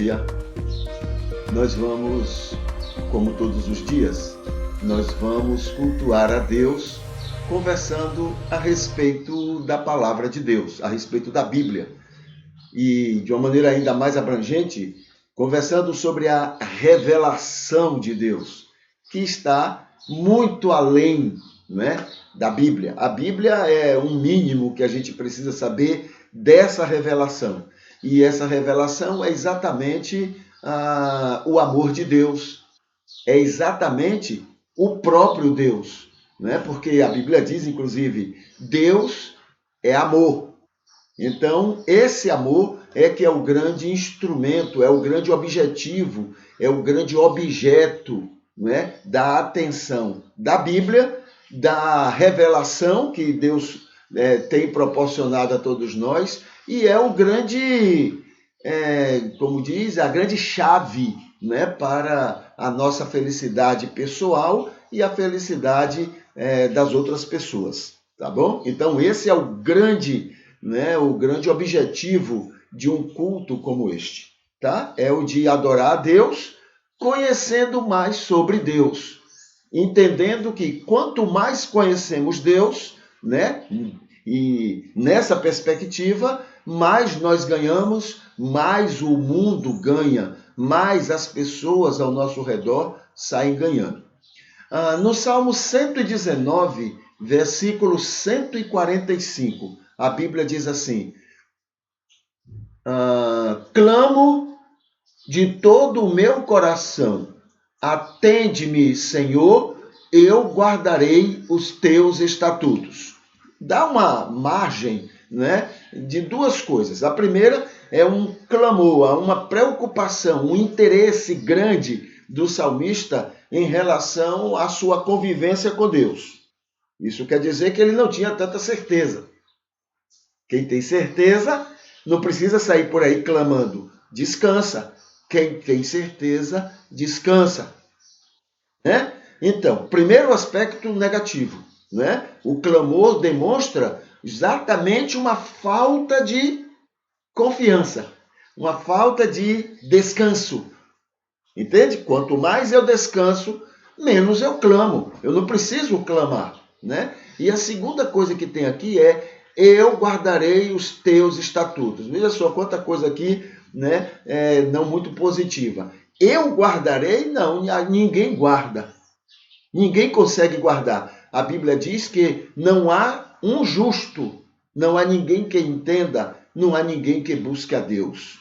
dia. Nós vamos, como todos os dias, nós vamos cultuar a Deus conversando a respeito da palavra de Deus, a respeito da Bíblia. E de uma maneira ainda mais abrangente, conversando sobre a revelação de Deus, que está muito além, né, da Bíblia. A Bíblia é um mínimo que a gente precisa saber dessa revelação. E essa revelação é exatamente o amor de Deus, é exatamente o próprio Deus, né? Porque a Bíblia diz, inclusive, Deus é amor. Então, esse amor é que é o grande instrumento, é o grande objetivo, é o grande objeto, né, da atenção da Bíblia, da revelação que Deus tem proporcionado a todos nós, e é o grande, como diz, a grande chave, né, para a nossa felicidade pessoal e a felicidade das outras pessoas, tá bom? Então, esse é o grande objetivo de um culto como este, tá? É o de adorar a Deus, conhecendo mais sobre Deus, entendendo que quanto mais conhecemos Deus, né? E nessa perspectiva, mais nós ganhamos, mais o mundo ganha, mais as pessoas ao nosso redor saem ganhando. No Salmo 119, versículo 145, a Bíblia diz assim: clamo de todo o meu coração, atende-me, Senhor, eu guardarei os teus estatutos. Dá uma margem, né, de duas coisas. A primeira é um clamor, uma preocupação, um interesse grande do salmista em relação à sua convivência com Deus. Isso quer dizer que ele não tinha tanta certeza. Quem tem certeza não precisa sair por aí clamando. Descansa. Quem tem certeza, descansa. Né? Então, primeiro aspecto negativo. Né? O clamor demonstra exatamente uma falta de confiança, uma falta de descanso. Entende? Quanto mais eu descanso, menos eu clamo. Eu não preciso clamar. Né? E a segunda coisa que tem aqui é: eu guardarei os teus estatutos. Veja só quanta coisa aqui, né, não muito positiva. Eu guardarei? Não, ninguém guarda. Ninguém consegue guardar. A Bíblia diz que não há um justo, não há ninguém que entenda, não há ninguém que busque a Deus.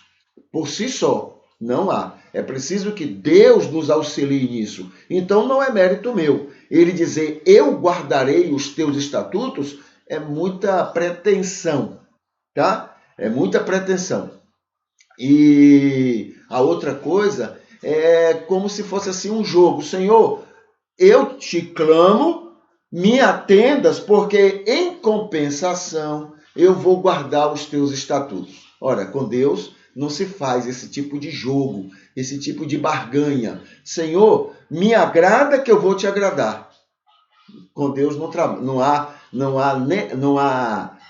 Por si só, não há. É preciso que Deus nos auxilie nisso. Então não é mérito meu. Ele dizer, eu guardarei os teus estatutos, é muita pretensão, tá? É muita pretensão. E a outra coisa é como se fosse assim um jogo. Senhor, eu te clamo, me atendas, porque em compensação eu vou guardar os teus estatutos. Ora, com Deus não se faz esse tipo de jogo, esse tipo de barganha. Senhor, me agrada que eu vou te agradar. Com Deus não há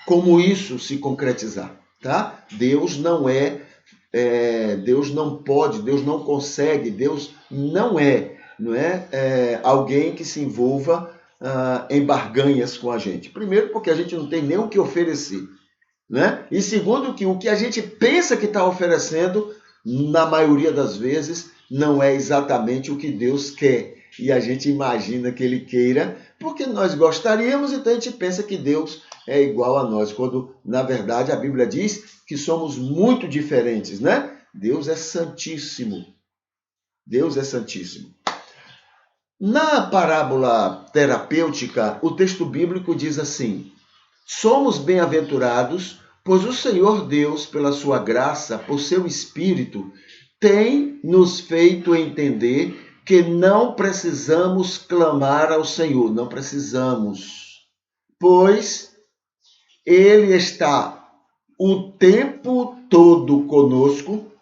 como isso se concretizar, tá? Deus não Deus não pode, Deus não consegue, Deus não é alguém que se envolva em barganhas com a gente. Primeiro, porque a gente não tem nem o que oferecer, né? E segundo, que o que a gente pensa que está oferecendo, na maioria das vezes, não é exatamente o que Deus quer. E a gente imagina que Ele queira, porque nós gostaríamos, então a gente pensa que Deus é igual a nós, quando, na verdade, a Bíblia diz que somos muito diferentes, né? Deus é santíssimo. Deus é santíssimo. Na parábola terapêutica, o texto bíblico diz assim: somos bem-aventurados, pois o Senhor Deus, pela sua graça, por seu Espírito, tem nos feito entender que não precisamos clamar ao Senhor, não precisamos, pois Ele está o tempo todo conosco,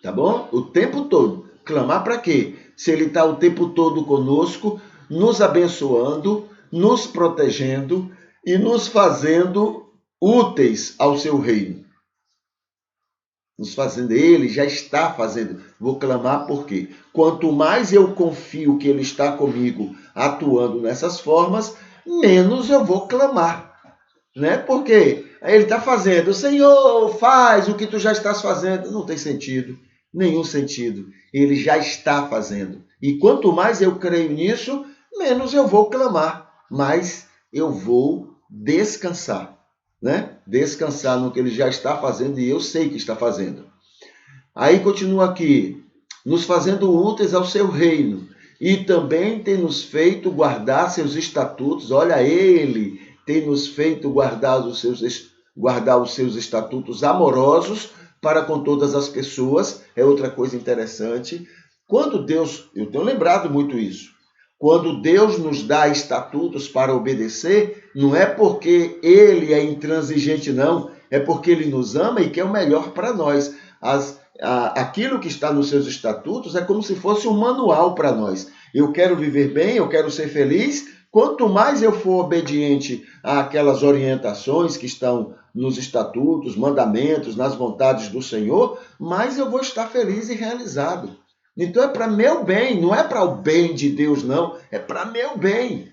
tá bom? O tempo todo. Clamar para quê? Se Ele está o tempo todo conosco, nos abençoando, nos protegendo e nos fazendo úteis ao seu reino. nos fazendo, ele já está fazendo. Vou clamar por quê? Quanto mais eu confio que ele está comigo atuando nessas formas, menos eu vou clamar, né? Porque ele está fazendo, Senhor, faz o que tu já estás fazendo. Não tem sentido, nenhum sentido. Ele já está fazendo. E quanto mais eu creio nisso, menos eu vou clamar, mais eu vou descansar, né? Descansar no que ele já está fazendo e eu sei que está fazendo. Aí continua aqui, nos fazendo úteis ao seu reino e também tem nos feito guardar seus estatutos. Olha, ele tem nos feito guardar os seus estatutos amorosos para com todas as pessoas. É outra coisa interessante. Quando Deus, eu tenho lembrado muito isso, quando Deus nos dá estatutos para obedecer, não é porque ele é intransigente, não. É porque ele nos ama e quer o melhor para nós. Aquilo que está nos seus estatutos é como se fosse um manual para nós. Eu quero viver bem, eu quero ser feliz. Quanto mais eu for obediente àquelas orientações que estão nos estatutos, mandamentos, nas vontades do Senhor, mais eu vou estar feliz e realizado. Então é para meu bem, não é para o bem de Deus, não. É para meu bem.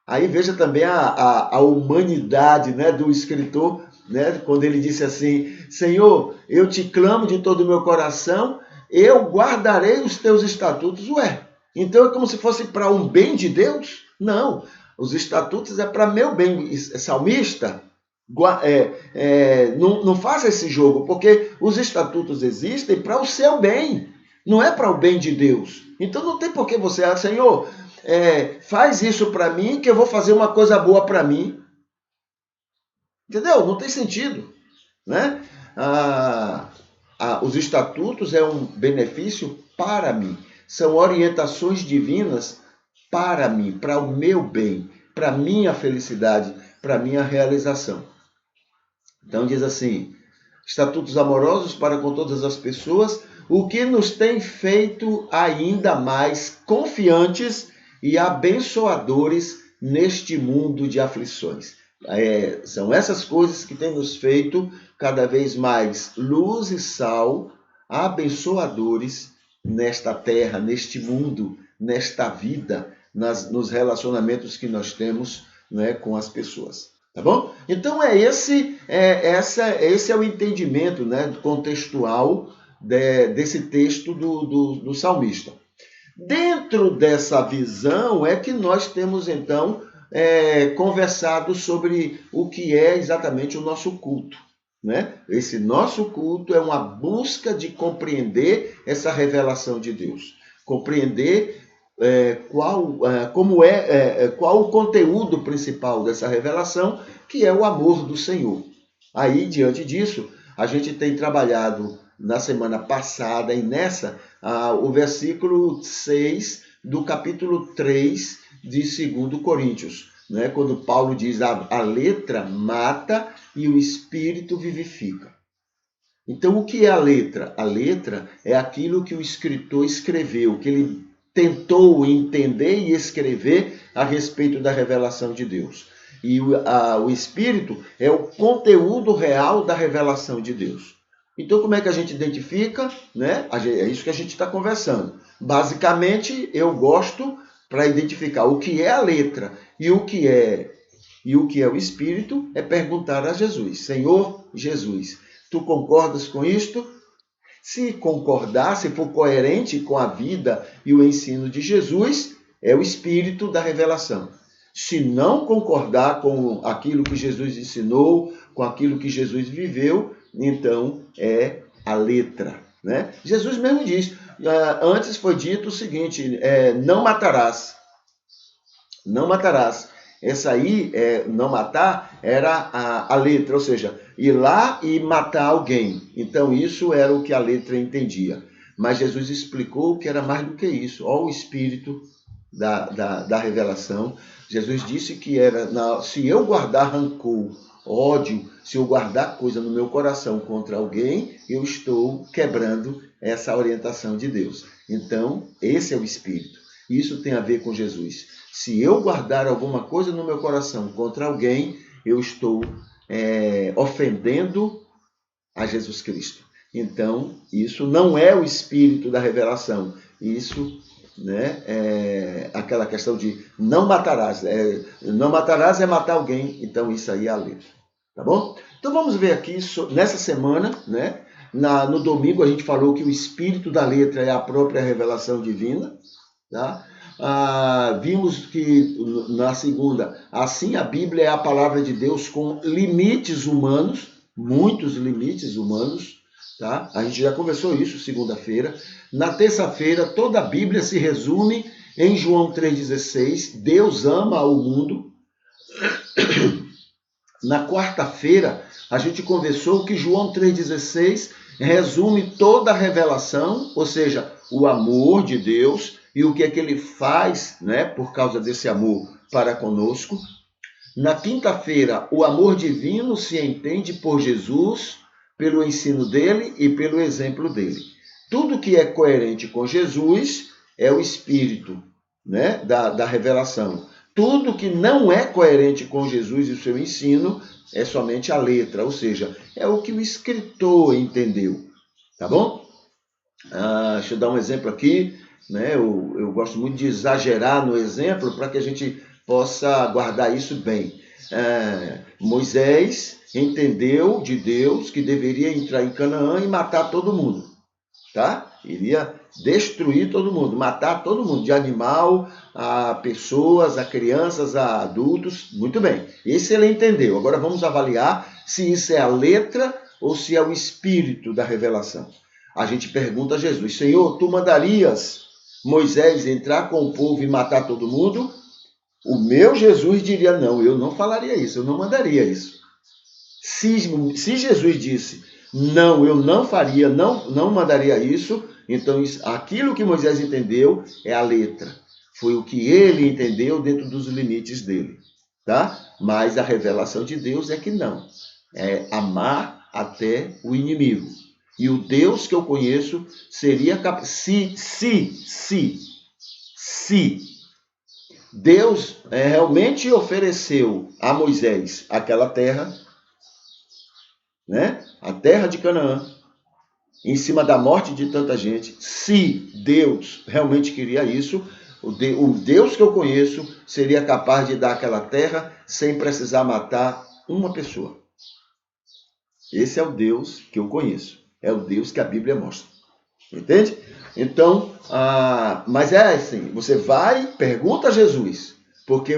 Aí veja também a humanidade, né, do escritor, né, quando ele disse assim, Senhor, eu te clamo de todo o meu coração, eu guardarei os teus estatutos. Ué, então é como se fosse para um bem de Deus? Não, os estatutos é para meu bem. Salmista, não faça esse jogo, porque os estatutos existem para o seu bem, não é para o bem de Deus. Então não tem por que você, Senhor, faz isso para mim, que eu vou fazer uma coisa boa para mim. Entendeu? Não tem sentido, né? Os estatutos é um benefício para mim. São orientações divinas para mim, para o meu bem, para a minha felicidade, para a minha realização. Então diz assim, estatutos amorosos para com todas as pessoas, o que nos tem feito ainda mais confiantes e abençoadores neste mundo de aflições. São essas coisas que têm nos feito cada vez mais luz e sal, abençoadores nesta terra, neste mundo, nesta vida, nos relacionamentos que nós temos, né, com as pessoas. Tá bom? Então esse é o entendimento, né, contextual desse texto do salmista. Dentro dessa visão é que nós temos, então, conversado sobre o que é exatamente o nosso culto. Né? Esse nosso culto é uma busca de compreender essa revelação de Deus. Compreender qual o conteúdo principal dessa revelação, que é o amor do Senhor. Aí, diante disso, a gente tem trabalhado na semana passada e nessa, o versículo 6 do capítulo 3 de 2 Coríntios, né? Quando Paulo diz a letra mata e o espírito vivifica. Então, o que é a letra? A letra é aquilo que o escritor escreveu, que ele tentou entender e escrever a respeito da revelação de Deus. E o espírito é o conteúdo real da revelação de Deus. Então, como é que a gente identifica? Né? É isso que a gente está conversando. Basicamente, eu gosto, para identificar o que é a letra e o que é o espírito, é perguntar a Jesus, Senhor Jesus, tu concordas com isto? Se concordar, se for coerente com a vida e o ensino de Jesus, é o espírito da revelação. Se não concordar com aquilo que Jesus ensinou, com aquilo que Jesus viveu, então é a letra. Né? Jesus mesmo diz, antes foi dito o seguinte, não matarás. Não matarás. Essa aí, não matar, era a letra, ou seja, ir lá e matar alguém. Então, isso era o que a letra entendia. Mas Jesus explicou que era mais do que isso. Olha o espírito da revelação. Jesus disse que se eu guardar rancor, ódio, se eu guardar coisa no meu coração contra alguém, eu estou quebrando essa orientação de Deus. Então, esse é o espírito. Isso tem a ver com Jesus. Se eu guardar alguma coisa no meu coração contra alguém, eu estou ofendendo a Jesus Cristo. então isso não é o espírito da revelação. Isso, né, é aquela questão de não matarás. Não matarás é matar alguém, então isso aí é a letra. Tá bom? Então vamos ver aqui, nessa semana, né, no domingo a gente falou que o espírito da letra é a própria revelação divina. Tá? Vimos que na segunda, assim a Bíblia é a palavra de Deus com limites humanos, muitos limites humanos, tá? A gente já conversou isso segunda-feira. Na terça-feira, toda a Bíblia se resume em João 3,16, Deus ama o mundo. Na quarta-feira, a gente conversou que João 3,16 resume toda a revelação, ou seja, o amor de Deus e o que é que ele faz, né, por causa desse amor para conosco. Na quinta-feira, o amor divino se entende por Jesus, pelo ensino dele e pelo exemplo dele. Tudo que é coerente com Jesus é o espírito, né, da revelação. Tudo que não é coerente com Jesus e o seu ensino é somente a letra, ou seja, é o que o escritor entendeu. Tá bom? Deixa eu dar um exemplo aqui, né? Eu gosto muito de exagerar no exemplo para que a gente possa guardar isso bem. Moisés entendeu de Deus que deveria entrar em Canaã e matar todo mundo, tá? Iria destruir todo mundo, matar todo mundo, de animal a pessoas, a crianças, a adultos. Muito bem, esse ele entendeu. Agora vamos avaliar se isso é a letra ou se é o espírito da revelação. A gente pergunta a Jesus: Senhor, tu mandarias Moisés entrar com o povo e matar todo mundo? O meu Jesus diria: não, eu não falaria isso, eu não mandaria isso. Se Jesus disse: não, eu não faria, não mandaria isso, então aquilo que Moisés entendeu é a letra. Foi o que ele entendeu dentro dos limites dele, tá? Mas a revelação de Deus é que não. É amar até o inimigo. E o Deus que eu conheço seria capaz... Se Deus realmente ofereceu a Moisés aquela terra, né? A terra de Canaã, em cima da morte de tanta gente, se Deus realmente queria isso, o Deus que eu conheço seria capaz de dar aquela terra sem precisar matar uma pessoa. Esse é o Deus que eu conheço. É o Deus que a Bíblia mostra. Entende? Então, mas é assim, você vai, pergunta a Jesus, porque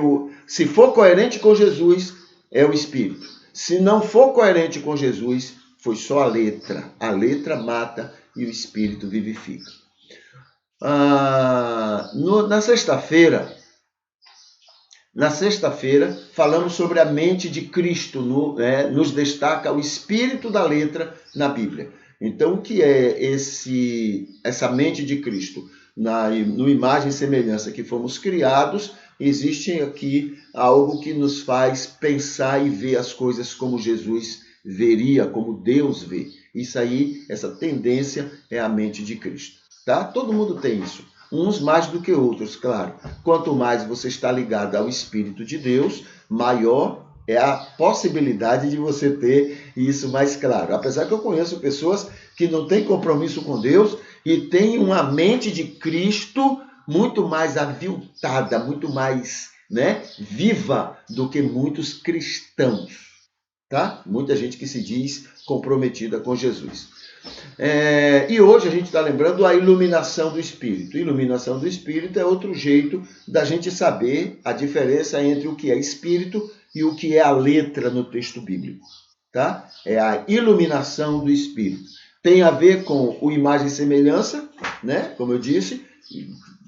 se for coerente com Jesus, é o Espírito. Se não for coerente com Jesus, foi só a letra. A letra mata e o Espírito vivifica. Na sexta-feira, falamos sobre a mente de Cristo, nos destaca o espírito da letra na Bíblia. Então, o que é essa mente de Cristo? No imagem e semelhança que fomos criados, existe aqui algo que nos faz pensar e ver as coisas como Jesus veria, como Deus vê. Isso aí, essa tendência é a mente de Cristo. Tá? Todo mundo tem isso. Uns mais do que outros, claro. Quanto mais você está ligado ao Espírito de Deus, maior é a possibilidade de você ter isso mais claro. Apesar que eu conheço pessoas que não têm compromisso com Deus e têm uma mente de Cristo muito mais aviltada, muito mais, viva do que muitos cristãos. Tá? Muita gente que se diz comprometida com Jesus. E hoje a gente está lembrando a iluminação do Espírito. Iluminação do Espírito é outro jeito da gente saber a diferença entre o que é Espírito e o que é a letra no texto bíblico. Tá? É a iluminação do Espírito. Tem a ver com o imagem e semelhança, né? Como eu disse,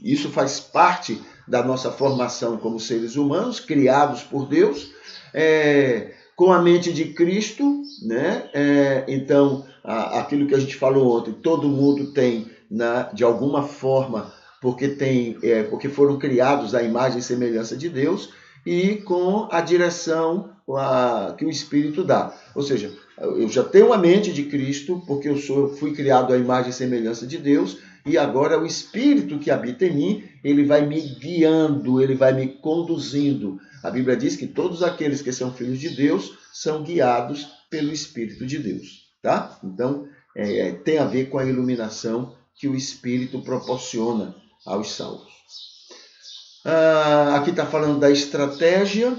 isso faz parte da nossa formação como seres humanos, criados por Deus, com a mente de Cristo, né? Então, aquilo que a gente falou ontem, todo mundo tem, de alguma forma, porque foram criados à imagem e semelhança de Deus, e com a direção que o Espírito dá. Ou seja, eu já tenho a mente de Cristo, porque eu fui criado à imagem e semelhança de Deus, e agora o Espírito que habita em mim, ele vai me guiando, ele vai me conduzindo. A Bíblia diz que todos aqueles que são filhos de Deus são guiados pelo Espírito de Deus. Tá? Então, tem a ver com a iluminação que o Espírito proporciona aos salvos. Aqui está falando da estratégia,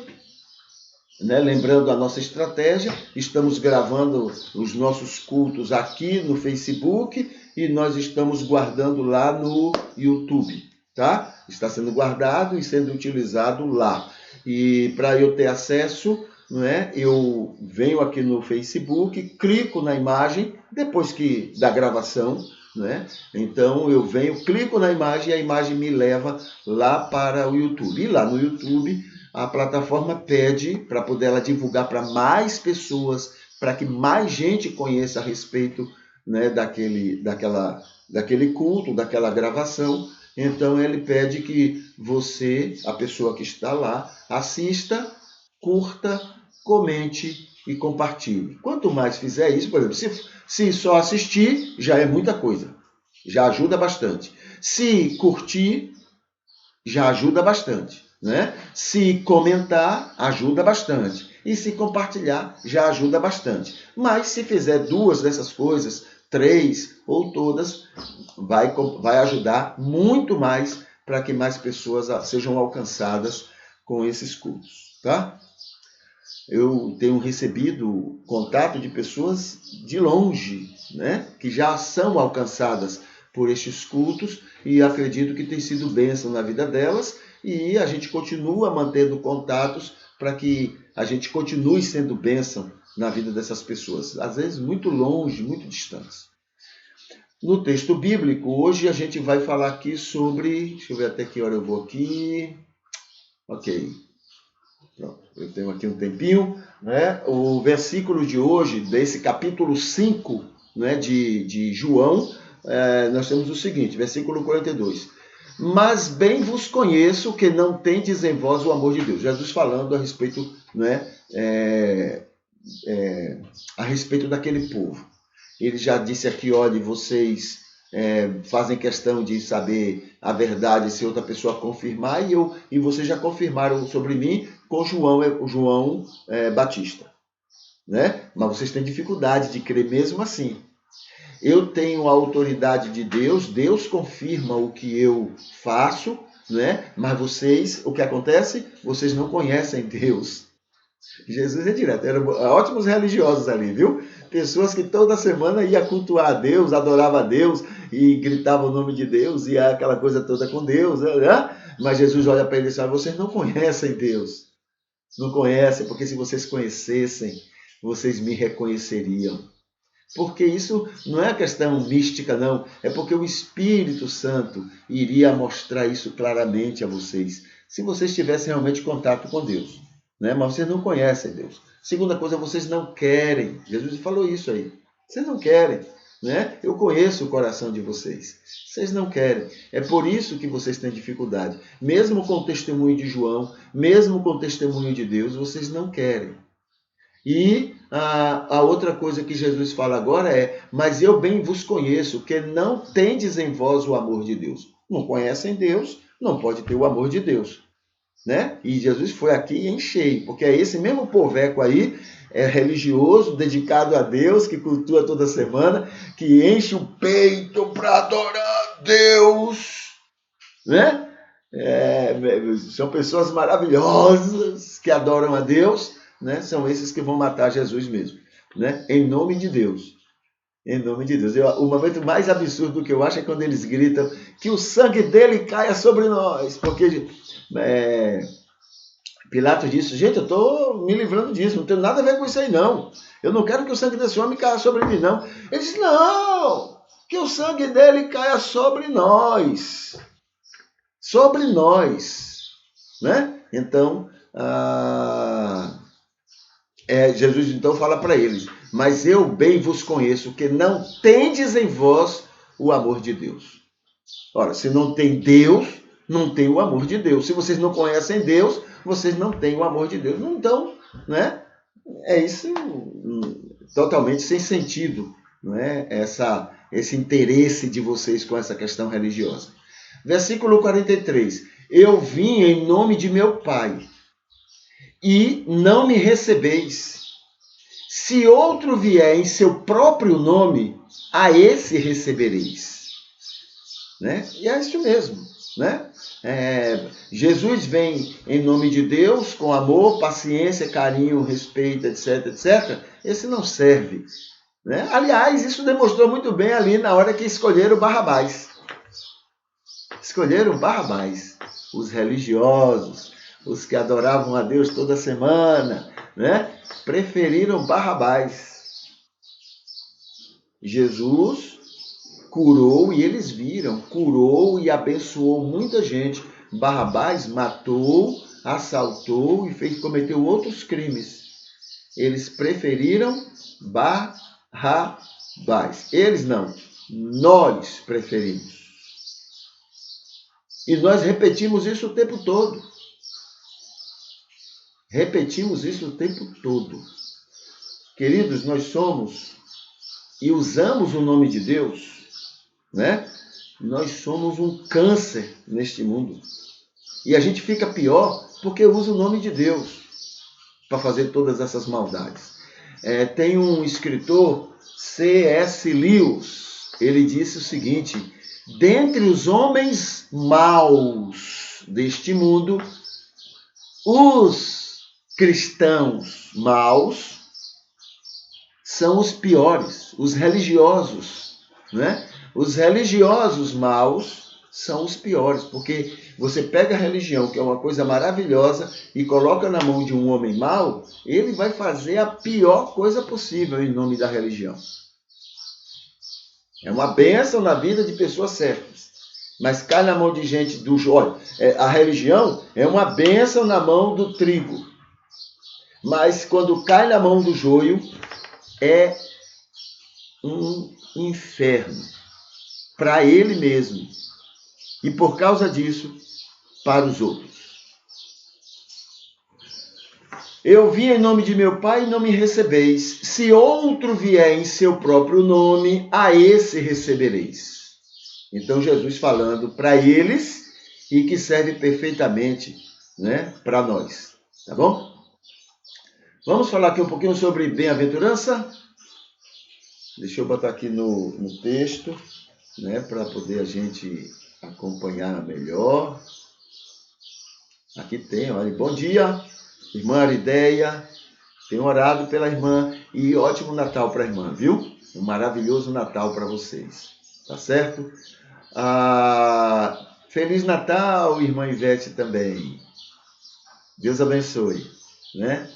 né? Lembrando a nossa estratégia, estamos gravando os nossos cultos aqui no Facebook e nós estamos guardando lá no YouTube, tá? Está sendo guardado e sendo utilizado lá. E para eu ter acesso, né, eu venho aqui no Facebook, clico na imagem, depois da gravação, né? Então eu venho, clico na imagem e a imagem me leva lá para o YouTube. E lá no YouTube a plataforma pede para poder ela divulgar para mais pessoas, para que mais gente conheça a respeito, né, daquele culto, daquela gravação. Então ele pede que você, a pessoa que está lá, assista, curta, comente e compartilhe. Quanto mais fizer isso, por exemplo, se só assistir, já é muita coisa. Já ajuda bastante. Se curtir, já ajuda bastante, né? Se comentar, ajuda bastante. E se compartilhar, já ajuda bastante. Mas se fizer 2 dessas coisas, 3 ou todas, vai ajudar muito mais para que mais pessoas sejam alcançadas com esses cultos, tá? Eu tenho recebido contato de pessoas de longe, né, que já são alcançadas por estes cultos e acredito que tem sido bênção na vida delas e a gente continua mantendo contatos para que a gente continue sendo bênção na vida dessas pessoas, às vezes muito longe, muito distantes. No texto bíblico, hoje a gente vai falar aqui sobre, deixa eu ver até que hora eu vou aqui, ok. Pronto, eu tenho aqui um tempinho, né? O versículo de hoje, desse capítulo 5, né, de João, nós temos o seguinte, versículo 42. Mas bem vos conheço que não tendes em vós o amor de Deus. Jesus falando a respeito, né, a respeito daquele povo. Ele já disse aqui, olha, vocês fazem questão de saber a verdade se outra pessoa confirmar, e vocês já confirmaram sobre mim com João Batista, né? Mas vocês têm dificuldade de crer mesmo assim. Eu tenho a autoridade de Deus, Deus confirma o que eu faço, né? Mas vocês, o que acontece? Vocês não conhecem Deus. Jesus é direto, eram ótimos religiosos ali, viu? Pessoas que toda semana ia cultuar a Deus, adorava a Deus e gritava o nome de Deus e aquela coisa toda com Deus, né? Mas Jesus olha para ele e diz, vocês não conhecem Deus. Não conhecem, porque se vocês conhecessem, vocês me reconheceriam. Porque isso não é questão mística, não. É porque o Espírito Santo iria mostrar isso claramente a vocês, se vocês tivessem realmente contato com Deus. Né? Mas vocês não conhecem Deus. Segunda coisa, vocês não querem. Jesus falou isso aí. Vocês não querem. Né? Eu conheço o coração de vocês. Vocês não querem. É por isso que vocês têm dificuldade. Mesmo com o testemunho de João, mesmo com o testemunho de Deus, vocês não querem. E a outra coisa que Jesus fala agora é, mas eu bem vos conheço, que não tendes em vós o amor de Deus. Não conhecem Deus, não pode ter o amor de Deus. Né? E Jesus foi aqui em cheio, porque é esse mesmo poveco aí, religioso, dedicado a Deus, que cultua toda semana, que enche o peito para adorar Deus, né? São pessoas maravilhosas que adoram a Deus, né? São esses que vão matar Jesus mesmo, né? Em nome de Deus. Em nome de Deus. O momento mais absurdo que eu acho é quando eles gritam que o sangue dele caia sobre nós, porque Pilatos disse, gente, eu estou me livrando disso, não tem nada a ver com isso aí não. Eu não quero que o sangue desse homem caia sobre mim, não. Ele disse, não, que o sangue dele caia sobre nós. Sobre nós. Né? Então, Jesus então fala para eles, mas eu bem vos conheço, que não tendes em vós o amor de Deus. Ora, se não tem Deus, não tem o amor de Deus. Se vocês não conhecem Deus, vocês não têm o amor de Deus. Então, né? É isso totalmente sem sentido, não é? Esse interesse de vocês com essa questão religiosa. Versículo 43. Eu vim em nome de meu Pai, e não me recebeis. Se outro vier em seu próprio nome, a esse recebereis. Né? E é isso mesmo. Né? Jesus vem em nome de Deus, com amor, paciência, carinho, respeito, etc, etc. Esse não serve. Né? Aliás, isso demonstrou muito bem ali na hora que escolheram Barrabás. Escolheram Barrabás. Os religiosos, os que adoravam a Deus toda semana, né? Preferiram Barrabás. Jesus curou e eles viram, curou e abençoou muita gente. Barrabás matou, assaltou e cometeu outros crimes. Eles preferiram Barrabás. Eles não, nós preferimos. E nós repetimos isso o tempo todo. Repetimos isso o tempo todo. Queridos, nós somos e usamos o nome de Deus, né? Nós somos um câncer neste mundo. E a gente fica pior porque usa o nome de Deus para fazer todas essas maldades. Tem um escritor, C.S. Lewis, ele disse o seguinte: dentre os homens maus deste mundo, os cristãos maus são os piores, os religiosos, né? Os religiosos maus são os piores, porque você pega a religião, que é uma coisa maravilhosa, e coloca na mão de um homem mau, ele vai fazer a pior coisa possível em nome da religião. É uma bênção na vida de pessoas certas, mas cai na mão de gente do joio. A religião é uma bênção na mão do trigo, mas quando cai na mão do joio, é um inferno para ele mesmo e, por causa disso, para os outros. Eu vim em nome de meu Pai e não me recebeis. Se outro vier em seu próprio nome, a esse recebereis. Então, Jesus falando para eles e que serve perfeitamente, né, para nós. Tá bom? Vamos falar aqui um pouquinho sobre bem-aventurança? Deixa eu botar aqui no texto, né, para poder a gente acompanhar melhor. Aqui tem, olha, bom dia, irmã Arideia, tenho orado pela irmã e ótimo Natal para a irmã, viu? Um maravilhoso Natal para vocês, tá certo? Feliz Natal, irmã Ivete também. Deus abençoe, né?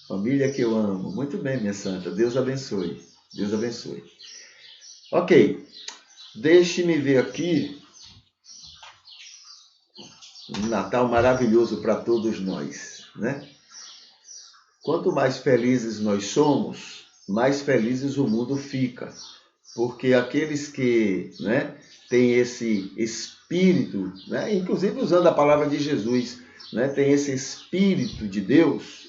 Família que eu amo. Muito bem, minha santa. Deus abençoe. Deus abençoe. Ok. Deixe-me ver aqui. Um Natal maravilhoso para todos nós, né? Quanto mais felizes nós somos, mais felizes o mundo fica. Porque aqueles que, né, têm esse espírito, né, inclusive usando a palavra de Jesus, né, tem esse espírito de Deus,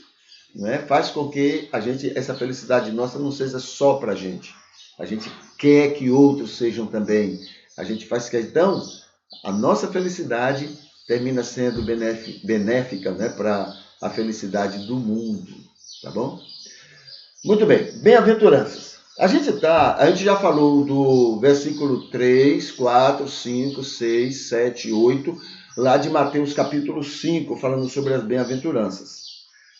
né, faz com que essa felicidade nossa não seja só para a gente. A gente quer que outros sejam também. A gente faz questão, a nossa felicidade termina sendo benéfica, né, para a felicidade do mundo. Tá bom? Muito bem. Bem-aventuranças. A gente já falou do versículo 3, 4, 5, 6, 7, 8, lá de Mateus capítulo 5, falando sobre as bem-aventuranças.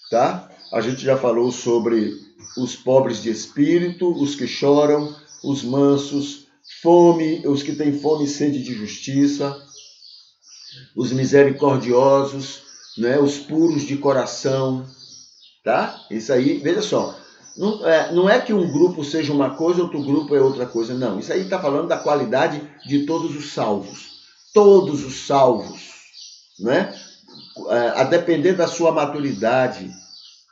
Tá? A gente já falou sobre os pobres de espírito, os que choram, os mansos, os que têm fome e sede de justiça, os misericordiosos, né? Os puros de coração. Tá? Isso aí, veja só. Não é que um grupo seja uma coisa, outro grupo é outra coisa. Não, isso aí está falando da qualidade de todos os salvos. Todos os salvos. Né? A depender da sua maturidade,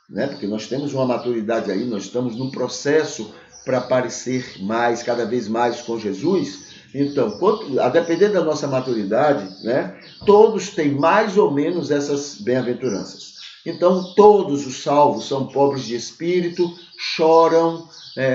né? Porque nós temos uma maturidade aí, nós estamos num processo para parecer mais, cada vez mais com Jesus. Então, a depender da nossa maturidade, né? Todos têm mais ou menos essas bem-aventuranças. Então, todos os salvos são pobres de espírito, choram,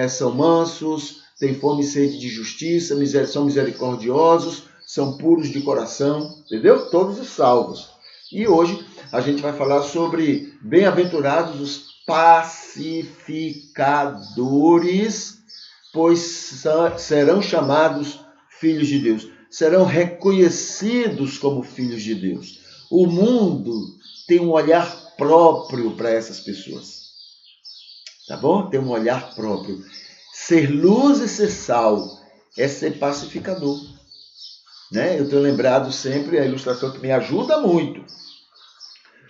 são mansos, têm fome e sede de justiça, são misericordiosos, são puros de coração, entendeu? Todos os salvos. E hoje a gente vai falar sobre bem-aventurados os pacificadores, pois serão chamados filhos de Deus. Serão reconhecidos como filhos de Deus. O mundo tem um olhar próprio para essas pessoas. Tá bom? Tem um olhar próprio. Ser luz e ser sal é ser pacificador. Né? Eu tenho lembrado sempre a ilustração que me ajuda muito.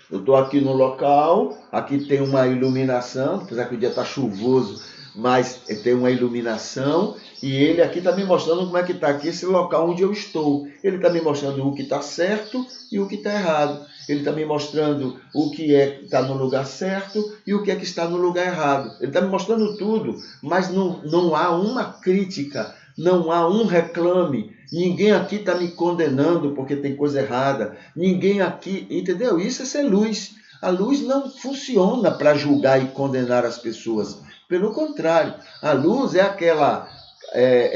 Eu estou aqui no local, aqui tem uma iluminação, apesar que o dia está chuvoso, mas tem uma iluminação, e ele aqui está me mostrando como é que está aqui esse local onde eu estou. Ele está me mostrando o que está certo e o que está errado. Ele está me mostrando o que está no lugar certo e o que é que está no lugar errado. Ele está me mostrando tudo, mas não há uma crítica, não há um reclame. Ninguém aqui está me condenando porque tem coisa errada. Ninguém aqui, entendeu? Isso é ser luz. A luz não funciona para julgar e condenar as pessoas. Pelo contrário, a luz é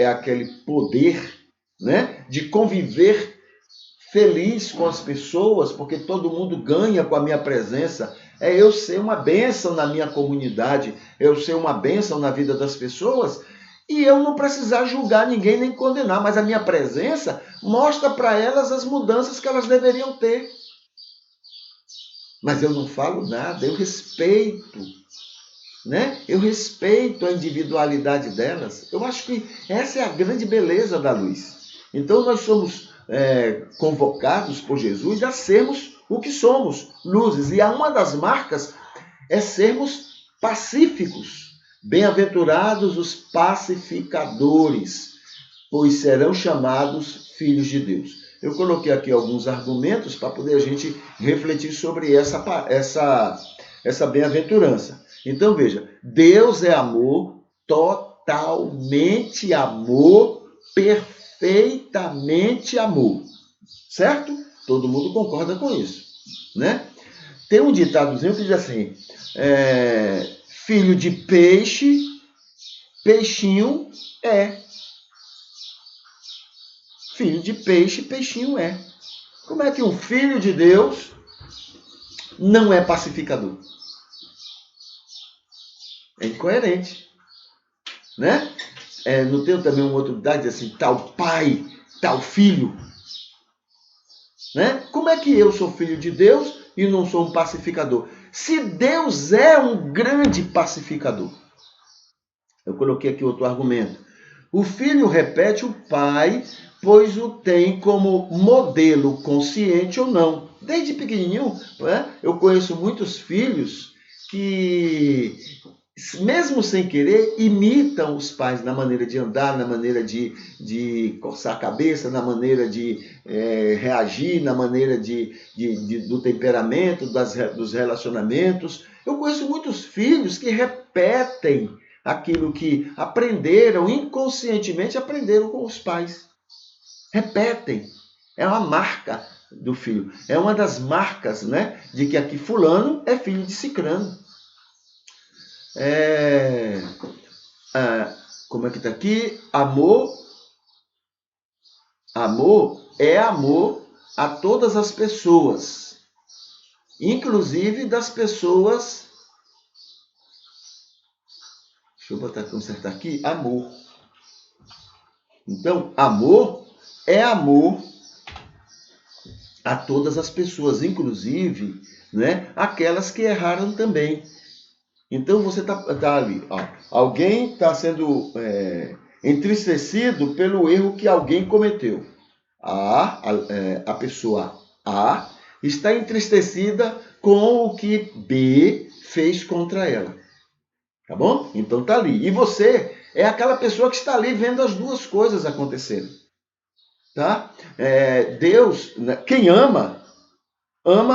aquele poder, né, de conviver feliz com as pessoas, porque todo mundo ganha com a minha presença. É eu ser uma bênção na minha comunidade, eu ser uma bênção na vida das pessoas, e eu não precisar julgar ninguém nem condenar, mas a minha presença mostra para elas as mudanças que elas deveriam ter. Mas eu não falo nada, eu respeito, né? Eu respeito a individualidade delas. Eu acho que essa é a grande beleza da luz. Então nós somos convocados por Jesus a sermos o que somos, luzes. E uma das marcas é sermos pacíficos. Bem-aventurados os pacificadores, pois serão chamados filhos de Deus. Eu coloquei aqui alguns argumentos para poder a gente refletir sobre essa bem-aventurança. Então veja, Deus é amor, totalmente amor, perfeitamente amor. Certo? Todo mundo concorda com isso, né? Tem um ditadozinho que diz assim, filho de peixe, peixinho é. Filho de peixe, peixinho é. Como é que um filho de Deus não é pacificador? É incoerente, né? Não tem também um outro dado assim, tal pai, tal filho, né? Como é que eu sou filho de Deus e não sou um pacificador? Se Deus é um grande pacificador. Eu coloquei aqui outro argumento. O filho repete o pai, pois o tem como modelo consciente ou não. Desde pequenininho, né, eu conheço muitos filhos que, mesmo sem querer, imitam os pais na maneira de andar, na maneira de coçar a cabeça, na maneira de reagir, na maneira do temperamento, dos relacionamentos. Eu conheço muitos filhos que repetem aquilo que aprenderam, inconscientemente aprenderam com os pais. Repetem. É uma marca do filho. É uma das marcas, né, de que aqui fulano é filho de cicrano. Como é que está aqui? Amor é amor a todas as pessoas, inclusive das pessoas. Deixa eu consertar aqui. Amor. Então, amor é amor a todas as pessoas, inclusive, né, aquelas que erraram também. Então você tá ali, ó, alguém está sendo entristecido pelo erro que alguém cometeu. A pessoa A está entristecida com o que B fez contra ela. Tá bom? Então tá ali. E você é aquela pessoa que está ali vendo as duas coisas acontecerem. Tá? Deus, quem ama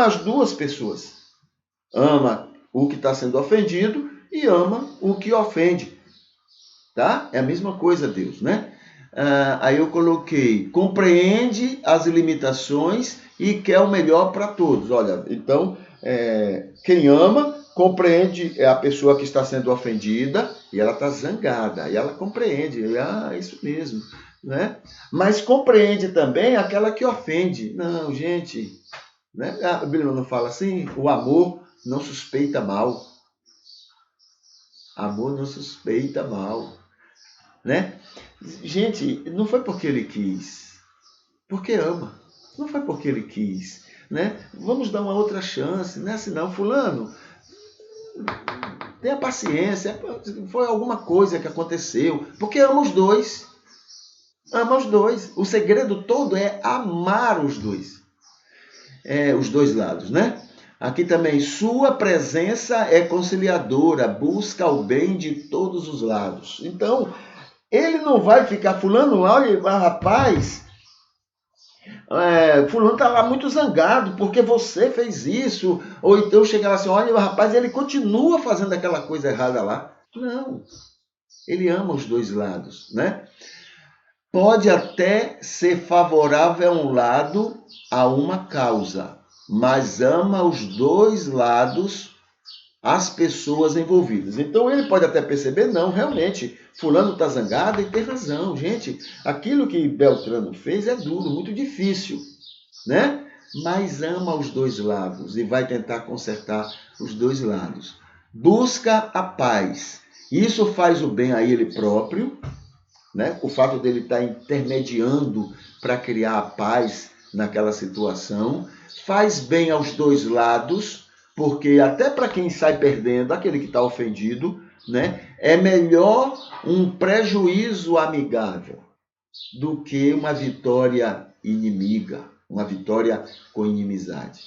as duas pessoas. Ama o que está sendo ofendido e ama o que ofende. Tá? É a mesma coisa, Deus, né? Aí eu coloquei, compreende as limitações e quer o melhor para todos. Olha, então, quem ama, compreende a pessoa que está sendo ofendida e ela está zangada. E ela compreende, isso mesmo, né? Mas compreende também aquela que ofende. Não, gente, né? A Bíblia não fala assim? O amor não suspeita mal. Amor não suspeita mal, né? Gente, não foi porque ele quis, porque ama. Não foi porque ele quis, né? Vamos dar uma outra chance, não é assim não. Fulano, tenha paciência, foi alguma coisa que aconteceu, porque ama os dois. Ama os dois. O segredo todo é amar os dois. Os dois lados, né? Aqui também, sua presença é conciliadora, busca o bem de todos os lados. Então, ele não vai ficar, fulano, olha, rapaz, fulano está lá muito zangado porque você fez isso. Ou então chega lá assim, olha, rapaz, ele continua fazendo aquela coisa errada lá. Não, ele ama os dois lados, né? Pode até ser favorável a um lado, a uma causa, mas ama os dois lados, as pessoas envolvidas. Então ele pode até perceber, não, realmente, fulano está zangado e tem razão. Gente, aquilo que Beltrano fez é duro, muito difícil, né? Mas ama os dois lados e vai tentar consertar os dois lados. Busca a paz. Isso faz o bem a ele próprio, né? O fato dele estar intermediando para criar a paz naquela situação, faz bem aos dois lados, porque até para quem sai perdendo, aquele que está ofendido, né? É melhor um prejuízo amigável do que uma vitória inimiga, uma vitória com inimizade.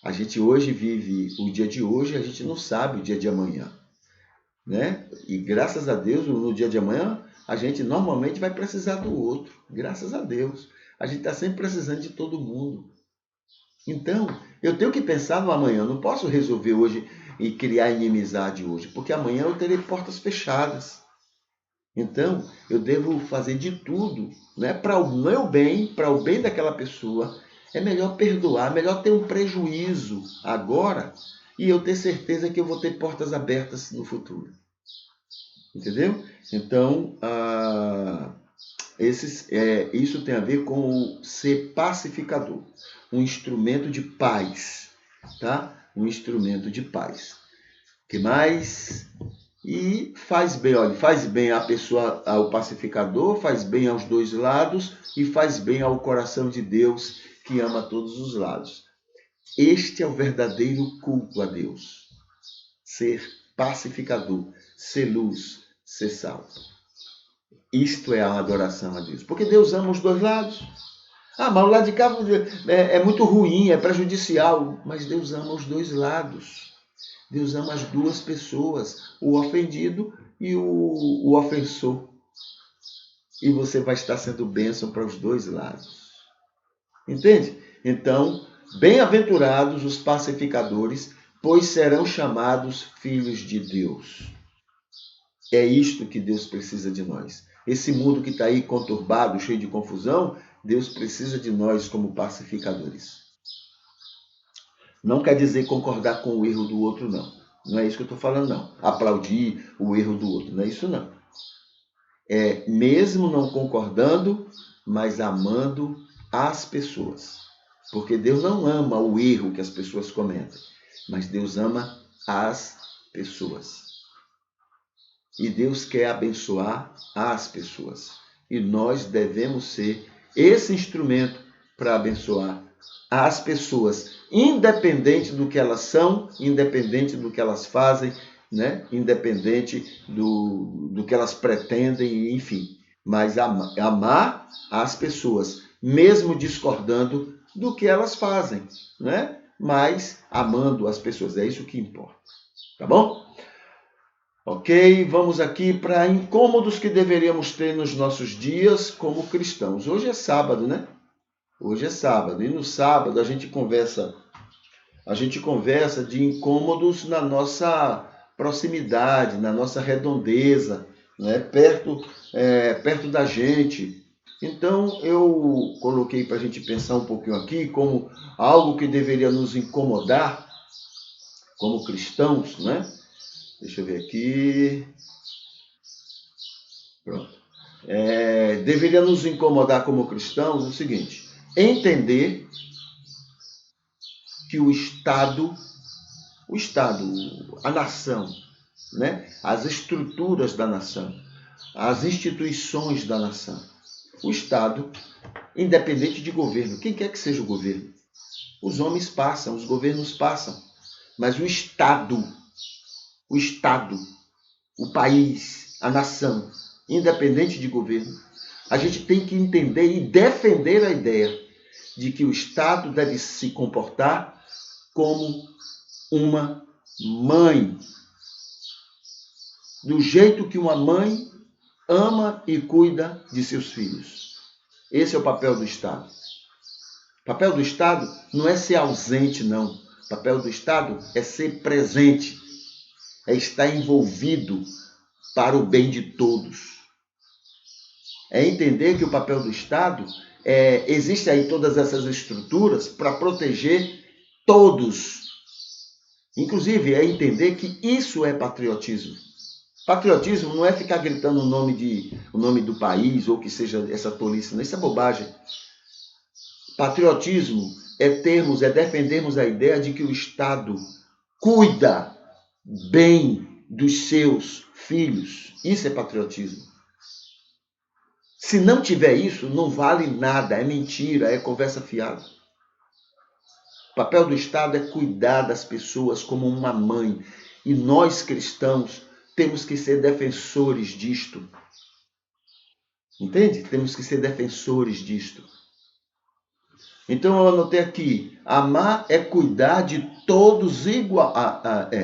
A gente hoje vive o dia de hoje, a gente não sabe o dia de amanhã, né? E graças a Deus, no dia de amanhã, a gente normalmente vai precisar do outro. Graças a Deus. A gente está sempre precisando de todo mundo. Então, eu tenho que pensar no amanhã. Eu não posso resolver hoje e criar inimizade hoje, porque amanhã eu terei portas fechadas. Então, eu devo fazer de tudo, né, para o meu bem, para o bem daquela pessoa. É melhor perdoar, melhor ter um prejuízo agora e eu ter certeza que eu vou ter portas abertas no futuro. Entendeu? Então, isso tem a ver com o ser pacificador, um instrumento de paz, tá? Um instrumento de paz. Que mais? E faz bem, olha, faz bem à pessoa, ao pacificador, faz bem aos dois lados e faz bem ao coração de Deus que ama todos os lados. Este é o verdadeiro culto a Deus. Ser pacificador, ser luz, ser sal. Isto é a adoração a Deus. Porque Deus ama os dois lados. Mas o lado de cá é muito ruim, é prejudicial. Mas Deus ama os dois lados. Deus ama as duas pessoas, o ofendido e o ofensor. E você vai estar sendo bênção para os dois lados. Entende? Então, bem-aventurados os pacificadores, pois serão chamados filhos de Deus. É isto que Deus precisa de nós. Esse mundo que está aí conturbado, cheio de confusão, Deus precisa de nós como pacificadores. Não quer dizer concordar com o erro do outro, não. Não é isso que eu estou falando, não. Aplaudir o erro do outro, não é isso, não. É mesmo não concordando, mas amando as pessoas. Porque Deus não ama o erro que as pessoas cometem, mas Deus ama as pessoas. E Deus quer abençoar as pessoas. E nós devemos ser esse instrumento para abençoar as pessoas, independente do que elas são, independente do que elas fazem, né? Independente do que elas pretendem, enfim. Mas amar as pessoas, mesmo discordando do que elas fazem, né? Mas amando as pessoas, é isso que importa. Tá bom? Ok, vamos aqui para incômodos que deveríamos ter nos nossos dias como cristãos. Hoje é sábado, né? Hoje é sábado. E no sábado a gente conversa de incômodos na nossa proximidade, na nossa redondeza, né? perto da gente. Então eu coloquei para a gente pensar um pouquinho aqui como algo que deveria nos incomodar como cristãos, né? Deixa eu ver aqui. Pronto. Deveria nos incomodar como cristãos o seguinte: entender que o Estado, a nação, né? As estruturas da nação, as instituições da nação. O Estado, independente de governo, quem quer que seja o governo, os homens passam, os governos passam, mas o Estado, o país, a nação, independente de governo, a gente tem que entender e defender a ideia de que o Estado deve se comportar como uma mãe, do jeito que uma mãe ama e cuida de seus filhos. Esse é o papel do Estado. O papel do Estado não é ser ausente, não. O papel do Estado é ser presente, é estar envolvido para o bem de todos. É entender que o papel do Estado existe aí todas essas estruturas para proteger todos. Inclusive, é entender que isso é patriotismo. Patriotismo não é ficar gritando o nome do país ou que seja essa tolice, não, isso é bobagem. Patriotismo é defendermos a ideia de que o Estado cuida bem dos seus filhos. Isso é patriotismo. Se não tiver isso, não vale nada, é mentira, é conversa fiada. O papel do Estado é cuidar das pessoas como uma mãe. E nós, cristãos, temos que ser defensores disto. Entende? Temos que ser defensores disto. Então eu anotei aqui, amar é cuidar de todos igual.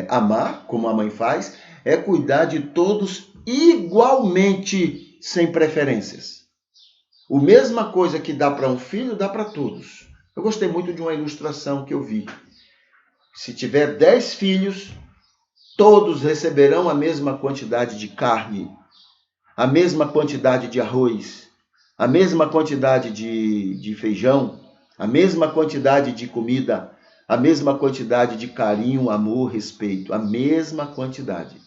Amar, como a mãe faz, é cuidar de todos igualmente, sem preferências. A mesma coisa que dá para um filho, dá para todos. Eu gostei muito de uma ilustração que eu vi. Se tiver 10 filhos, todos receberão a mesma quantidade de carne, a mesma quantidade de arroz, a mesma quantidade de feijão, a mesma quantidade de comida, a mesma quantidade de carinho, amor, respeito, a mesma quantidade.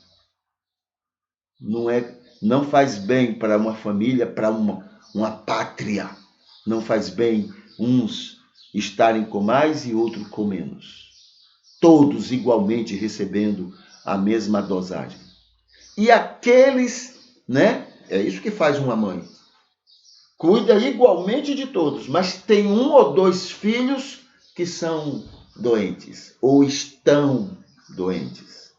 Não faz bem para uma família, para uma pátria. Não faz bem uns estarem com mais e outros com menos. Todos igualmente recebendo a mesma dosagem. E aqueles, né? É isso que faz uma mãe. Cuida igualmente de todos, mas tem 1 ou 2 filhos que são doentes ou estão doentes.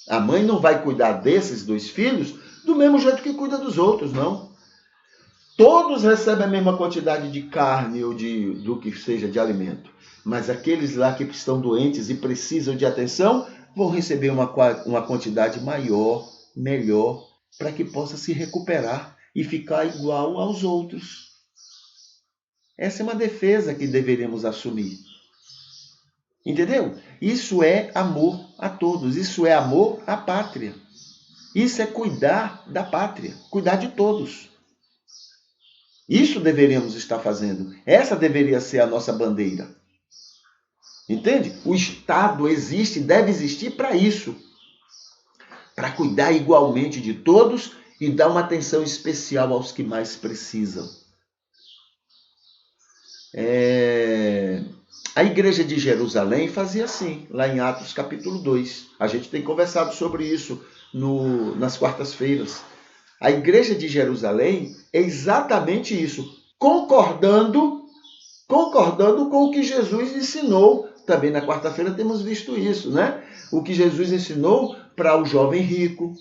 A mãe não vai cuidar desses 2 filhos do mesmo jeito que cuida dos outros, não. Todos recebem a mesma quantidade de carne ou do que seja de alimento, mas aqueles lá que estão doentes e precisam de atenção vão receber uma quantidade maior, melhor, para que possa se recuperar e ficar igual aos outros. Essa é uma defesa que deveremos assumir. Entendeu? Isso é amor a todos, isso é amor à pátria. Isso é cuidar da pátria, cuidar de todos. Isso deveríamos estar fazendo. Essa deveria ser a nossa bandeira. Entende? O Estado existe, deve existir para isso. Para cuidar igualmente de todos e dar uma atenção especial aos que mais precisam. A igreja de Jerusalém fazia assim, lá em Atos capítulo 2. A gente tem conversado sobre isso nas quartas-feiras. A igreja de Jerusalém é exatamente isso, concordando com o que Jesus ensinou. Também na quarta-feira temos visto isso, né? O que Jesus ensinou para o jovem rico,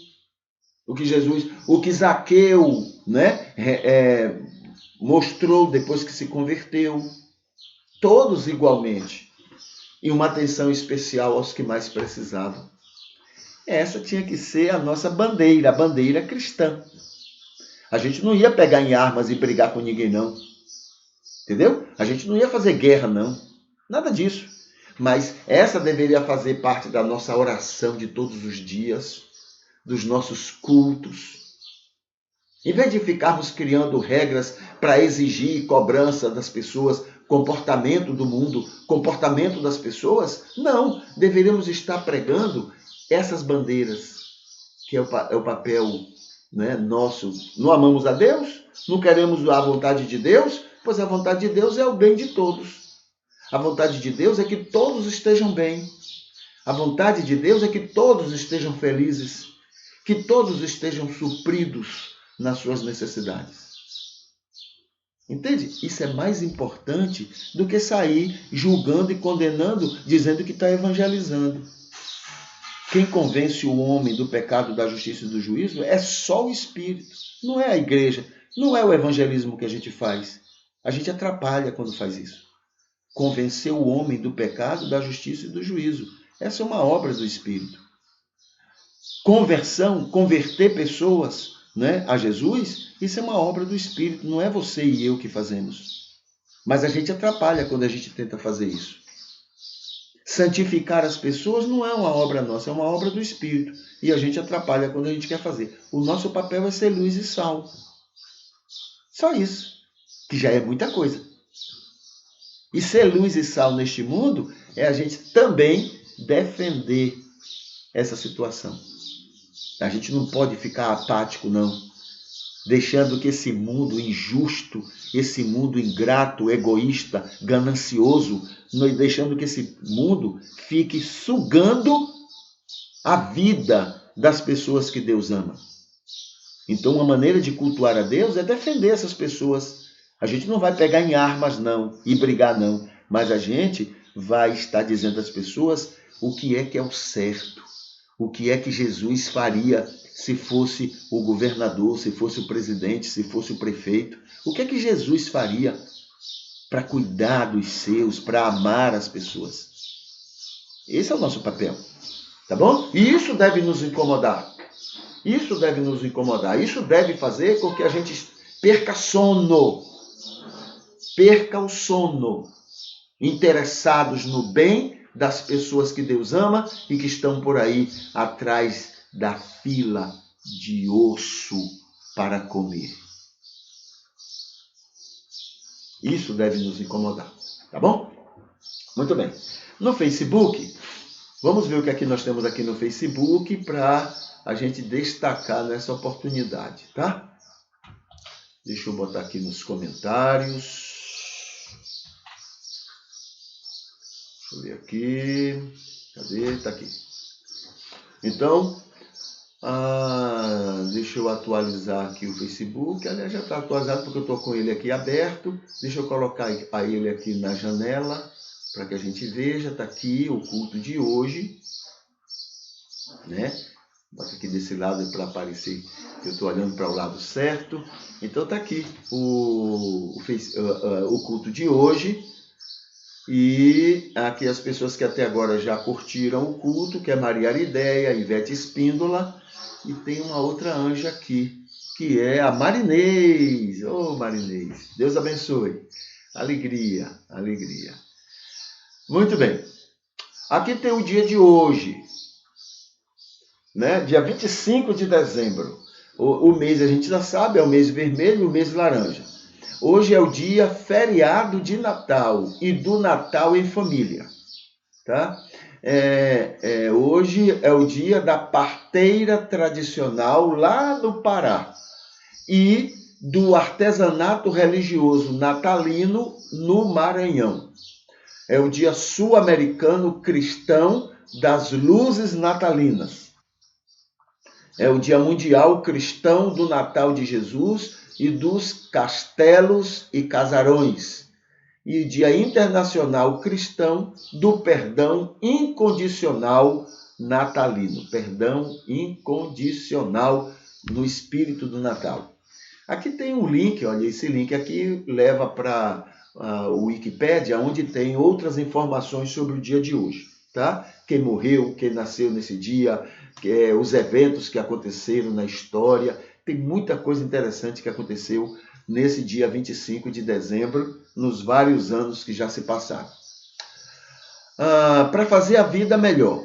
o que Zaqueu, né, mostrou depois que se converteu. Todos igualmente. E uma atenção especial aos que mais precisavam. Essa tinha que ser a nossa bandeira, a bandeira cristã. A gente não ia pegar em armas e brigar com ninguém, não. Entendeu? A gente não ia fazer guerra, não. Nada disso. Mas essa deveria fazer parte da nossa oração de todos os dias, dos nossos cultos. Em vez de ficarmos criando regras para exigir cobrança das pessoas, comportamento do mundo, comportamento das pessoas, não. Deveríamos estar pregando essas bandeiras, que é o papel, né, nosso. Não amamos a Deus? Não queremos a vontade de Deus? Pois a vontade de Deus é o bem de todos. A vontade de Deus é que todos estejam bem. A vontade de Deus é que todos estejam felizes, que todos estejam supridos nas suas necessidades. Entende? Isso é mais importante do que sair julgando e condenando, dizendo que está evangelizando. Quem convence o homem do pecado, da justiça e do juízo é só o Espírito, não é a igreja, não é o evangelismo que a gente faz. A gente atrapalha quando faz isso. Convencer o homem do pecado, da justiça e do juízo. Essa é uma obra do Espírito. Conversão, converter pessoas, né, a Jesus, isso é uma obra do Espírito, não é você e eu que fazemos. Mas a gente atrapalha quando a gente tenta fazer isso. Santificar as pessoas não é uma obra nossa, é uma obra do Espírito. E a gente atrapalha quando a gente quer fazer. O nosso papel é ser luz e sal. Só isso, que já é muita coisa. E ser luz e sal neste mundo é a gente também defender essa situação. A gente não pode ficar apático, não. Deixando que esse mundo injusto, esse mundo ingrato, egoísta, ganancioso, deixando que esse mundo fique sugando a vida das pessoas que Deus ama. Então, uma maneira de cultuar a Deus é defender essas pessoas. A gente não vai pegar em armas, não, e brigar, não. Mas a gente vai estar dizendo às pessoas o que é o certo. O que é que Jesus faria se fosse o governador, se fosse o presidente, se fosse o prefeito? O que é que Jesus faria para cuidar dos seus, para amar as pessoas? Esse é o nosso papel, tá bom? E isso deve nos incomodar. Isso deve nos incomodar. Isso deve fazer com que a gente perca sono. Perca o sono. Interessados no bem das pessoas que Deus ama e que estão por aí atrás da fila de osso para comer. Isso deve nos incomodar, tá bom? Muito bem. No Facebook, vamos ver o que nós temos aqui no Facebook para a gente destacar nessa oportunidade, tá? Deixa eu botar aqui nos comentários. Deixa eu ver aqui. Cadê? Tá aqui. Então, deixa eu atualizar aqui o Facebook. Aliás, já está atualizado porque eu estou com ele aqui aberto. Deixa eu colocar ele aqui na janela para que a gente veja. Está aqui o culto de hoje, né? Bota aqui desse lado para aparecer que eu estou olhando para o lado certo. Então está aqui o culto de hoje. E aqui as pessoas que até agora já curtiram o culto, que é Maria Arideia, Ivete Espíndola, e tem uma outra anja aqui, que é a Marinês. Ô, Marinês, Deus abençoe. Alegria, alegria. Muito bem. Aqui tem o dia de hoje, né? Dia 25 de dezembro. O mês a gente já sabe, é o mês vermelho e o mês laranja. Hoje é o dia feriado de Natal e do Natal em família, tá? Hoje é o dia da parteira tradicional lá no Pará e do artesanato religioso natalino no Maranhão. É o dia sul-americano cristão das luzes natalinas. É o dia mundial cristão do Natal de Jesus e dos castelos e casarões, e Dia Internacional Cristão do Perdão Incondicional Natalino. Perdão incondicional no espírito do Natal. Aqui tem um link, olha, esse link aqui leva para o Wikipédia, onde tem outras informações sobre o dia de hoje, tá? Quem morreu, quem nasceu nesse dia, os eventos que aconteceram na história. Tem muita coisa interessante que aconteceu nesse dia 25 de dezembro, nos vários anos que já se passaram. Para fazer a vida melhor,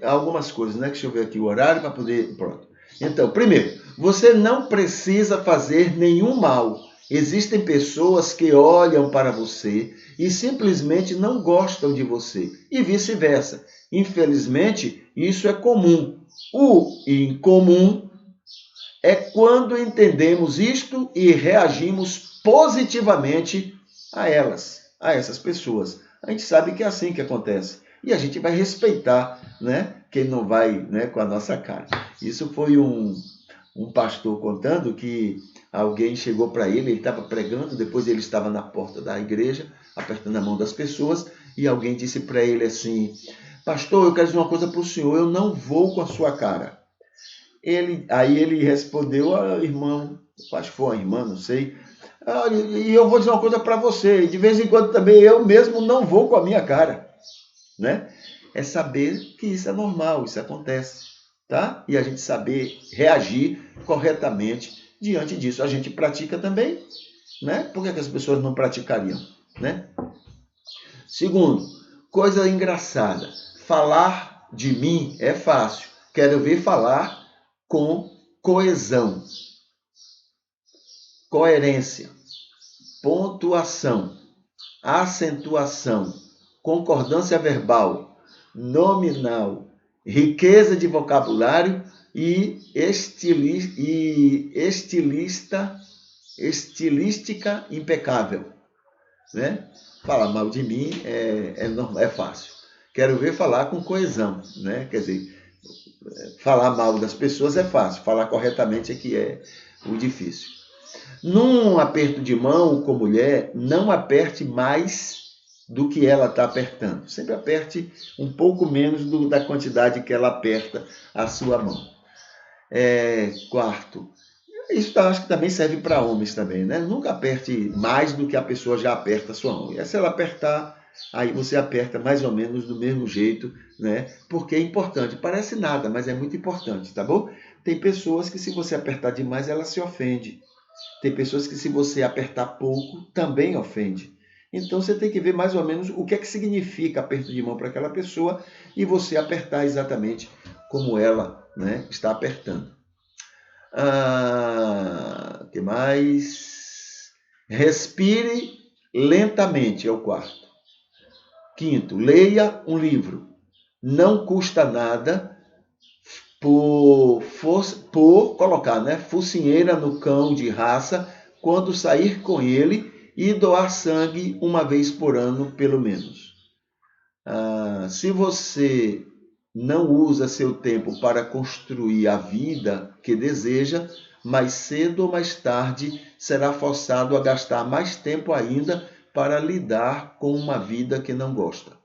algumas coisas, né? Deixa eu ver aqui o horário para poder... Pronto. Então, primeiro, você não precisa fazer nenhum mal. Existem pessoas que olham para você e simplesmente não gostam de você, e vice-versa. Infelizmente, isso é comum. O incomum é quando entendemos isto e reagimos positivamente a elas, a essas pessoas. A gente sabe que é assim que acontece. e a gente vai respeitar, né, quem não vai, né, com a nossa cara. Isso foi um pastor contando que alguém chegou para ele estava pregando, depois ele estava na porta da igreja, apertando a mão das pessoas, e alguém disse para ele assim: pastor, eu quero dizer uma coisa para o senhor, eu não vou com a sua cara. Aí ele respondeu: irmão, acho que foi uma irmã, não sei, e eu vou dizer uma coisa para você, de vez em quando também eu mesmo não vou com a minha cara, né? É saber que isso é normal, isso acontece, tá? E a gente saber reagir corretamente diante disso. A gente pratica também, né? Por que as pessoas não praticariam, né? Segundo, coisa engraçada, falar de mim é fácil. Quero ver falar com coesão, coerência, pontuação, acentuação, concordância verbal, nominal, riqueza de vocabulário e estilística impecável, né? Falar mal de mim é fácil. Quero ver falar com coesão, né? Quer dizer, falar mal das pessoas é fácil, falar corretamente é que é o difícil. Num aperto de mão com mulher, não aperte mais do que ela está apertando. Sempre aperte um pouco menos da quantidade que ela aperta a sua mão. Quarto, isso acho que também serve para homens também, né? Nunca aperte mais do que a pessoa já aperta a sua mão. E se ela apertar, aí você aperta mais ou menos do mesmo jeito, né? Porque é importante. Parece nada, mas é muito importante, tá bom? Tem pessoas que se você apertar demais, ela se ofende. Tem pessoas que se você apertar pouco, também ofende. Então você tem que ver mais ou menos o que é que significa aperto de mão para aquela pessoa e você apertar exatamente como ela, né, está apertando. Que mais? Respire lentamente, é o quarto. Quinto, leia um livro. Não custa nada por colocar, né, focinheira no cão de raça quando sair com ele e doar sangue uma vez por ano, pelo menos. Se você não usa seu tempo para construir a vida que deseja, mais cedo ou mais tarde será forçado a gastar mais tempo ainda para lidar com uma vida que não gosta.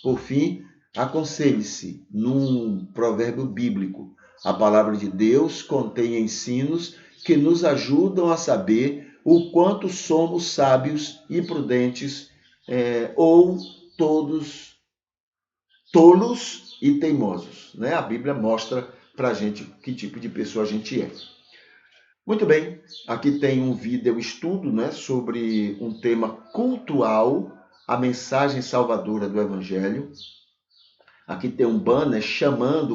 Por fim, aconselhe-se num provérbio bíblico. A palavra de Deus contém ensinos que nos ajudam a saber o quanto somos sábios e prudentes, ou todos tolos e teimosos, né? A Bíblia mostra para a gente que tipo de pessoa a gente é. Muito bem, aqui tem um vídeo estudo, né, sobre um tema cultual, a mensagem salvadora do Evangelho. Aqui tem um banner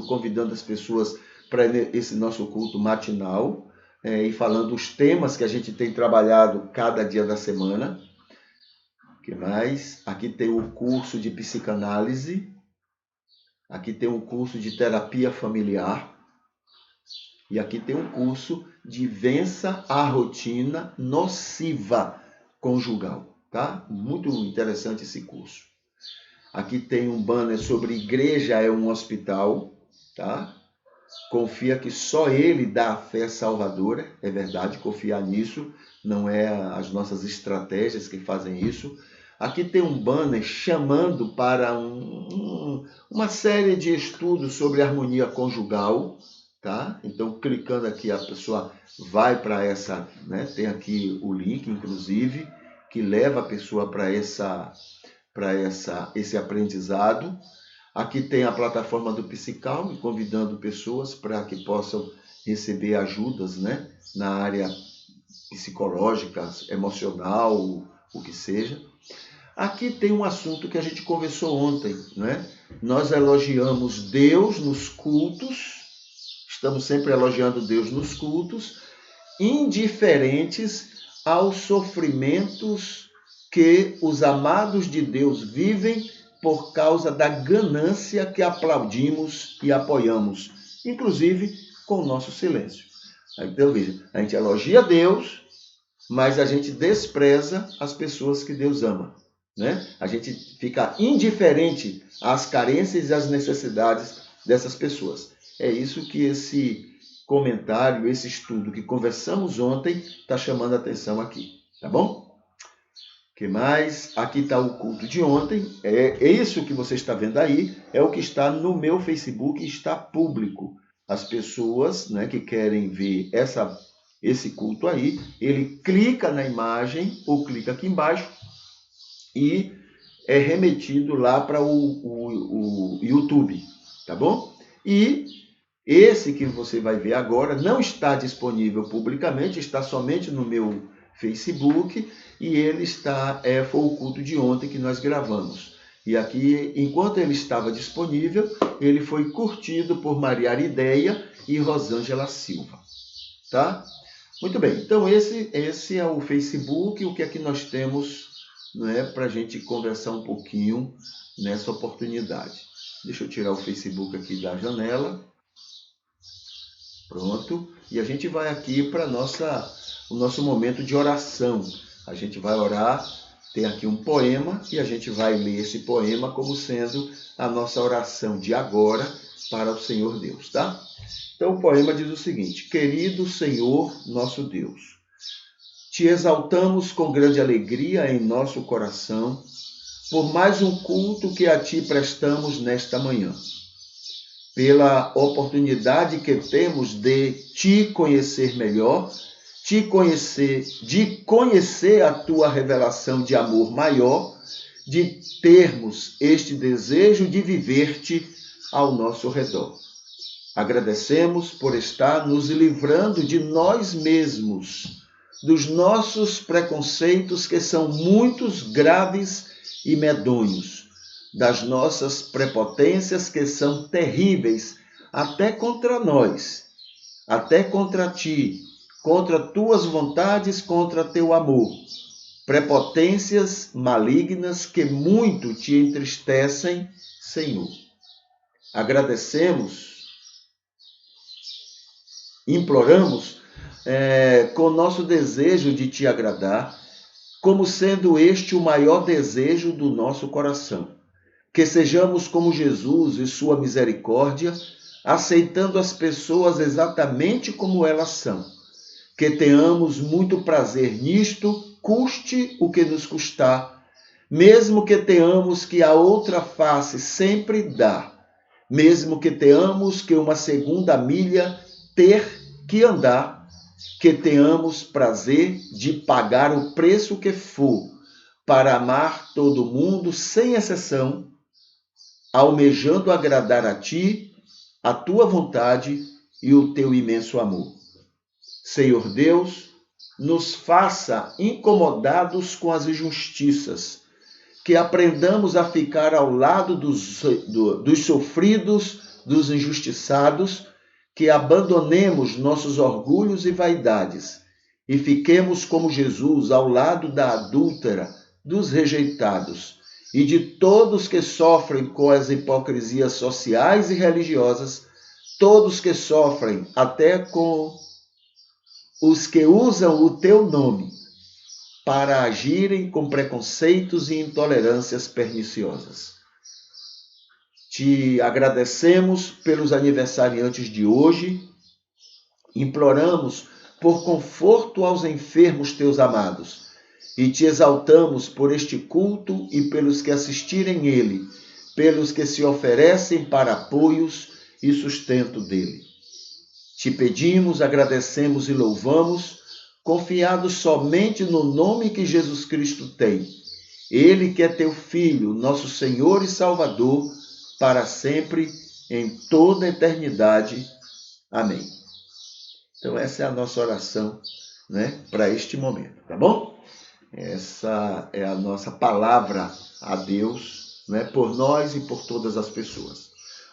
convidando as pessoas para esse nosso culto matinal, e falando os temas que a gente tem trabalhado cada dia da semana. O que mais? Aqui tem o curso de psicanálise. Aqui tem um curso de terapia familiar. E aqui tem um curso de vença a rotina nociva conjugal, tá? Muito interessante esse curso. Aqui tem um banner sobre igreja é um hospital, tá? Confia que só ele dá a fé salvadora, é verdade, confiar nisso, não é as nossas estratégias que fazem isso. Aqui tem um banner chamando para uma série de estudos sobre harmonia conjugal, tá? Então, clicando aqui, a pessoa vai para essa, né? Tem aqui o link, inclusive, que leva a pessoa para esse aprendizado. Aqui tem a plataforma do Psical, convidando pessoas para que possam receber ajudas, né, na área psicológica, emocional, o que seja. Aqui tem um assunto que a gente conversou ontem, né? Nós elogiamos Deus nos cultos, estamos sempre elogiando Deus nos cultos, indiferentes aos sofrimentos que os amados de Deus vivem por causa da ganância que aplaudimos e apoiamos, inclusive com o nosso silêncio. Então, veja, a gente elogia Deus, mas a gente despreza as pessoas que Deus ama. né? A gente fica indiferente às carências e às necessidades dessas pessoas. É isso que esse comentário, esse estudo que conversamos ontem está chamando a atenção aqui, tá bom? O que mais? Aqui está o culto de ontem. É isso que você está vendo aí, é o que está no meu Facebook e está público. As pessoas, né, que querem ver esse culto aí, ele clica na imagem ou clica aqui embaixo e é remetido lá para o YouTube, tá bom? E esse que você vai ver agora não está disponível publicamente, está somente no meu Facebook e ele foi o culto de ontem que nós gravamos. E aqui, enquanto ele estava disponível, ele foi curtido por Maria Arideia e Rosângela Silva, tá? Muito bem, então esse é o Facebook, o que é que nós temos, né, para a gente conversar um pouquinho nessa oportunidade. Deixa eu tirar o Facebook aqui da janela. Pronto. E a gente vai aqui para o nosso momento de oração. A gente vai orar, tem aqui um poema e a gente vai ler esse poema como sendo a nossa oração de agora para o Senhor Deus, tá? Então o poema diz o seguinte: Querido Senhor, nosso Deus, te exaltamos com grande alegria em nosso coração por mais um culto que a ti prestamos nesta manhã, pela oportunidade que temos de te conhecer melhor, de conhecer a tua revelação de amor maior, de termos este desejo de viver-te ao nosso redor. Agradecemos por estar nos livrando de nós mesmos, dos nossos preconceitos que são muitos, graves e medonhos, das nossas prepotências que são terríveis até contra nós, até contra ti, contra tuas vontades, contra teu amor. Prepotências malignas que muito te entristecem, Senhor. Agradecemos, imploramos, com nosso desejo de te agradar, como sendo este o maior desejo do nosso coração. Que sejamos como Jesus e sua misericórdia, aceitando as pessoas exatamente como elas são. Que tenhamos muito prazer nisto, custe o que nos custar, mesmo que tenhamos que a outra face sempre dar, mesmo que tenhamos que uma segunda milha ter que andar, que tenhamos prazer de pagar o preço que for, para amar todo mundo sem exceção, almejando agradar a ti, a tua vontade e o teu imenso amor. Senhor Deus, nos faça incomodados com as injustiças, que aprendamos a ficar ao lado dos sofridos, dos injustiçados, que abandonemos nossos orgulhos e vaidades e fiquemos como Jesus ao lado da adúltera, dos rejeitados e de todos que sofrem com as hipocrisias sociais e religiosas, todos que sofrem até com os que usam o teu nome para agirem com preconceitos e intolerâncias perniciosas. Te agradecemos pelos aniversariantes de hoje, imploramos por conforto aos enfermos teus amados, e te exaltamos por este culto e pelos que assistirem ele, pelos que se oferecem para apoios e sustento dele. Te pedimos, agradecemos e louvamos, confiados somente no nome que Jesus Cristo tem. Ele que é teu Filho, nosso Senhor e Salvador, para sempre, em toda a eternidade. Amém. Então essa é a nossa oração, né, para este momento, tá bom? Essa é a nossa palavra a Deus, né, por nós e por todas as pessoas.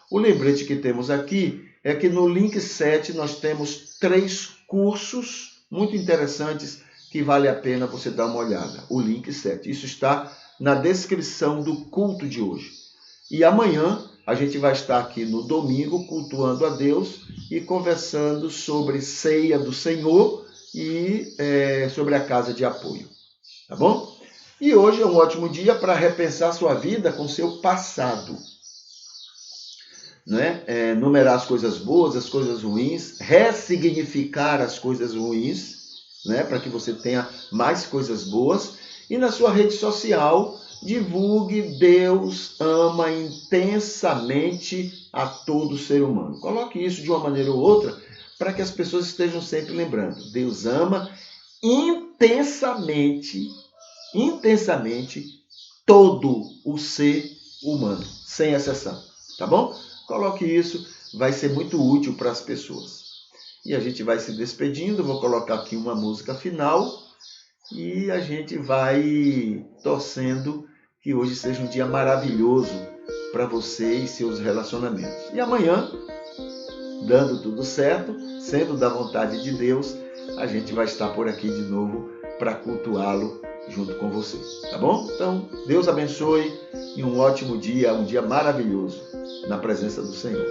O lembrete que temos aqui é que no link 7 nós temos 3 cursos muito interessantes que vale a pena você dar uma olhada. O link 7. Isso está na descrição do culto de hoje. E amanhã a gente vai estar aqui no domingo cultuando a Deus e conversando sobre ceia do Senhor e sobre a casa de apoio. Tá bom? E hoje é um ótimo dia para repensar sua vida com seu passado. Né? Numerar as coisas boas, as coisas ruins, ressignificar as coisas ruins, né? Para que você tenha mais coisas boas. E na sua rede social, divulgue Deus ama intensamente a todo ser humano. Coloque isso de uma maneira ou outra para que as pessoas estejam sempre lembrando. Deus ama intensamente todo o ser humano, sem exceção. Tá bom? Coloque isso, vai ser muito útil para as pessoas. E a gente vai se despedindo, vou colocar aqui uma música final e a gente vai torcendo que hoje seja um dia maravilhoso para você e seus relacionamentos. E amanhã, dando tudo certo, sendo da vontade de Deus, a gente vai estar por aqui de novo para cultuá-lo junto com você, tá bom? Então, Deus abençoe e um ótimo dia, um dia maravilhoso na presença do Senhor.